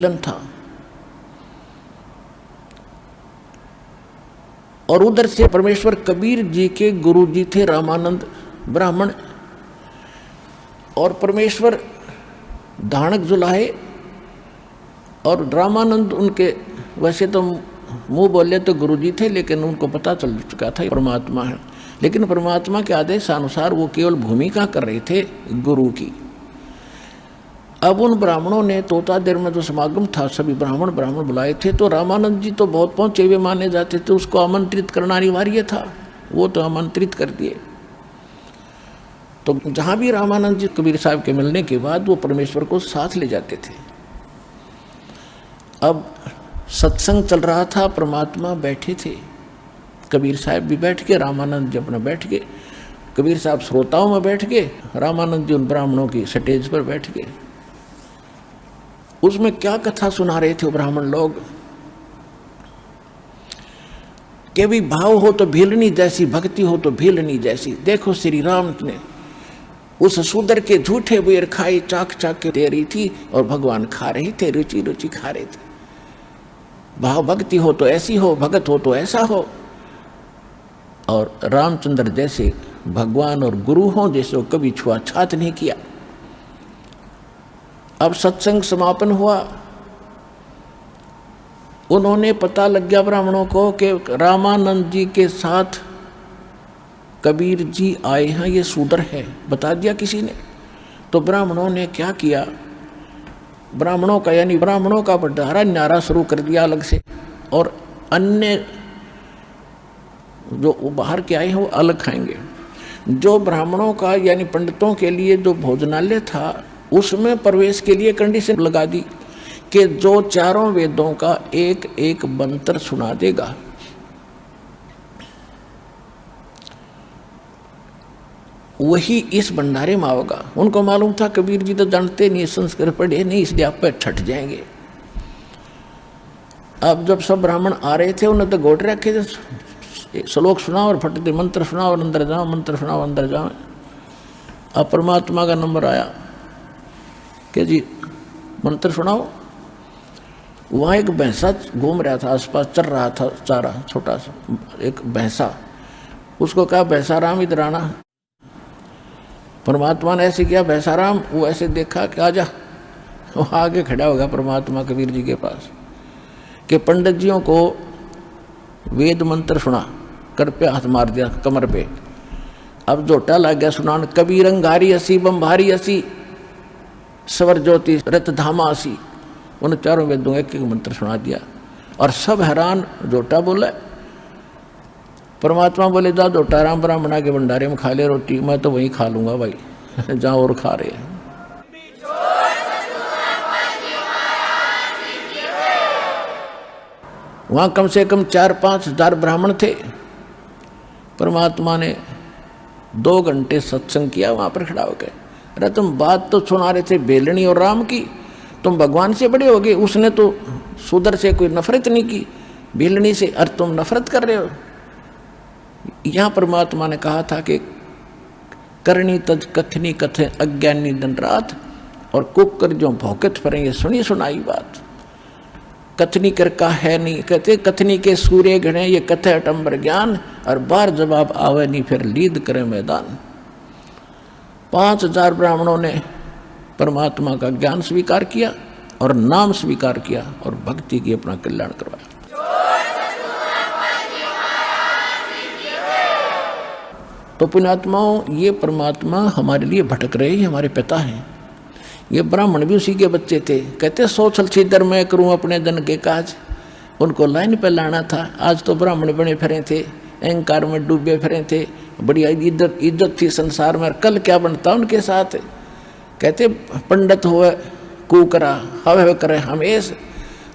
मिलन था। और उधर से परमेश्वर कबीर जी के गुरु जी थे रामानंद ब्राह्मण, और परमेश्वर धानक जुलाहे, और रामानंद उनके वैसे तो मुंह बोले तो गुरु जी थे, लेकिन उनको पता चल चुका था परमात्मा है। लेकिन परमात्मा के आदेश अनुसार वो केवल भूमिका कर रहे थे गुरु की। अब उन ब्राह्मणों ने तोता देर में जो समागम था, सभी ब्राह्मण बुलाए थे, तो रामानंद जी तो बहुत पहुंचे हुए माने जाते थे, उसको आमंत्रित करना अनिवार्य था। वो तो आमंत्रित कर दिए। तो जहां भी रामानंद जी कबीर साहब के मिलने के बाद वो परमेश्वर को साथ ले जाते थे। अब सत्संग चल रहा था, परमात्मा बैठे थे, कबीर साहब भी बैठ के, रामानंद जी अपना बैठ गए, कबीर साहब श्रोताओं में बैठ गए, रामानंद जी उन ब्राह्मणों की स्टेज पर बैठ गए। उसमें क्या कथा सुना रहे थे वो ब्राह्मण लोग कि भी भाव हो तो भीलनी जैसी, भक्ति हो तो भीलनी जैसी। देखो श्री राम ने उस शूद्र के झूठे बेर खाए, चाक के दे रही थी और भगवान खा रहे थे, रुचि खा रहे थे। भाव भक्ति हो तो ऐसी हो, भगत हो तो ऐसा हो। और रामचंद्र जैसे भगवान और गुरु हो जैसे कभी छुआछात नहीं किया। अब सत्संग समापन हुआ, उन्होंने पता लग गया ब्राह्मणों को कि रामानंद जी के साथ कबीर जी आए हैं, ये शूद्र है, बता दिया किसी ने। तो ब्राह्मणों ने क्या किया, ब्राह्मणों का यानी ब्राह्मणों का भंडारा न्यारा शुरू कर दिया अलग से, और अन्य जो बाहर के आए हैं वो अलग खाएंगे। जो ब्राह्मणों का यानी पंडितों के लिए जो भोजनालय था, उसमें प्रवेश के लिए कंडीशन लगा दी कि जो चारों वेदों का एक एक मंत्र सुना देगा, वही इस भंडारे में आओगा। उनको मालूम था कबीर जी तो जानते नहीं, संस्कृत पढ़े नहीं, इसलिए आप पे ठट जाएंगे। अब जब सब ब्राह्मण आ रहे थे, उन्हें तो गोट रखे थे, श्लोक सुनाओ और फटते मंत्र सुनाओ और अंदर जाओ, मंत्र सुनाओ अंदर जाओ। अब परमात्मा का नंबर आया कि जी मंत्र सुनाओ। वहाँ एक भैंसा घूम रहा था, आसपास चल रहा था चारा, छोटा सा एक भैंसा। उसको कहा भैंसा राम इधर आना। परमात्मा ने ऐसे किया, भैंसा राम, वो ऐसे देखा कि आजा। वो आगे खड़ा होगा परमात्मा कबीर जी के पास कि पंडित जियों को वेद मंत्र सुना, कर पे हाथ मार दिया कमर पे। अब जोटा लग गया सुनान, कबीर अंगारी असी बम्भारी असी स्वर ज्योति रत धामा असी। उन चारों वेदों एक एक मंत्र सुना दिया और सब हैरान। जोटा बोला, परमात्मा बोले जा जोटा राम ब्राह्मणा के भंडारे में खा ले रोटी, मैं तो वहीं खा लूंगा भाई जहां और खा रहे हैं। वहां कम से कम 4-5 हजार ब्राह्मण थे। परमात्मा ने 2 घंटे सत्संग किया वहां पर खड़ा होकर। अरे तुम बात तो सुना रहे थे बेलनी और राम की, तुम भगवान से बड़े हो गए। उसने तो शूद्र से कोई नफरत नहीं की, बेलनी से, और तुम नफरत कर रहे हो। यहाँ परमात्मा ने कहा था कि करनी तज कथनी कथे अज्ञानी दिन रात, और कुकर जो भौकत फरे ये सुनी सुनाई बात। कथनी कर का है नहीं, कहते कथनी के सूर्य गणे ये कथे अटंबर ज्ञान, और बार जवाब आवे नहीं फिर लीद करे मैदान। 5000 ब्राह्मणों ने परमात्मा का ज्ञान स्वीकार किया और नाम स्वीकार किया और भक्ति की अपना कल्याण करवाया। तो पुण्यात्माओं, ये परमात्मा हमारे लिए भटक रहे ही हमारे पिता हैं। ये ब्राह्मण भी उसी के बच्चे थे। कहते सोचल छिदर मैं करूं अपने जन के काज, उनको लाइन पे लाना था। आज तो ब्राह्मण बने फिरे थे, अहंकार में डूबे फिरे थे, बड़ी इज्जत थी संसार में। कल क्या बनता उनके साथ। कहते पंडित हुए कुकरा हवे करे हमेश,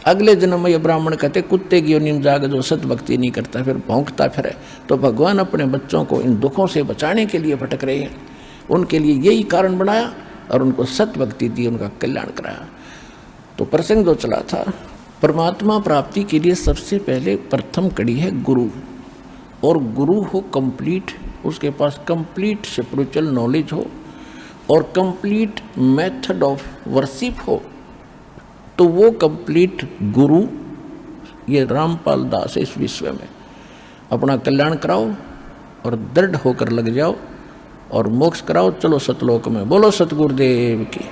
अगले जन्म में ये ब्राह्मण कहते कुत्ते की योनि में जाकर जो सत भक्ति नहीं करता फिर भौंकता फिरे। तो भगवान अपने बच्चों को इन दुखों से बचाने के लिए भटक रहे हैं। उनके लिए यही कारण बनाया और उनको सत भक्ति दी, उनका कल्याण कराया। तो प्रसंग जो चला था, परमात्मा प्राप्ति के लिए सबसे पहले प्रथम कड़ी है गुरु। और गुरु हो कंप्लीट, उसके पास कंप्लीट स्पिरिचुअल नॉलेज हो और कंप्लीट मेथड ऑफ वर्शिप हो, तो वो कंप्लीट गुरु ये रामपाल दास है। इस विश्व में अपना कल्याण कराओ और दृढ़ होकर लग जाओ और मोक्ष कराओ। चलो सतलोक में। बोलो सतगुरुदेव की।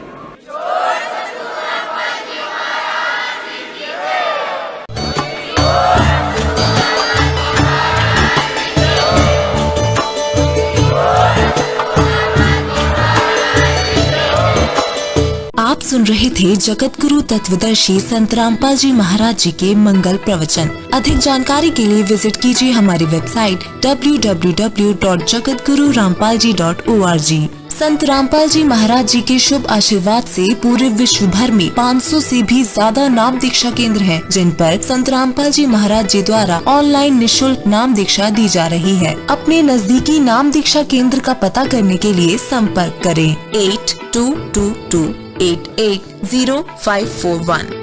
आप सुन रहे थे जगत गुरु तत्वदर्शी संत रामपाल जी महाराज जी के मंगल प्रवचन। अधिक जानकारी के लिए विजिट कीजिए हमारी वेबसाइट www.jagatgururampalji.org। संत रामपाल जी महाराज जी के शुभ आशीर्वाद से पूरे विश्व भर में 500 से भी ज्यादा नाम दीक्षा केंद्र हैं, जिन पर संत रामपाल जी महाराज जी द्वारा ऑनलाइन निशुल्क नाम दीक्षा दी जा रही है। अपने नजदीकी नाम दीक्षा केंद्र का पता करने के लिए संपर्क करें 8222880541।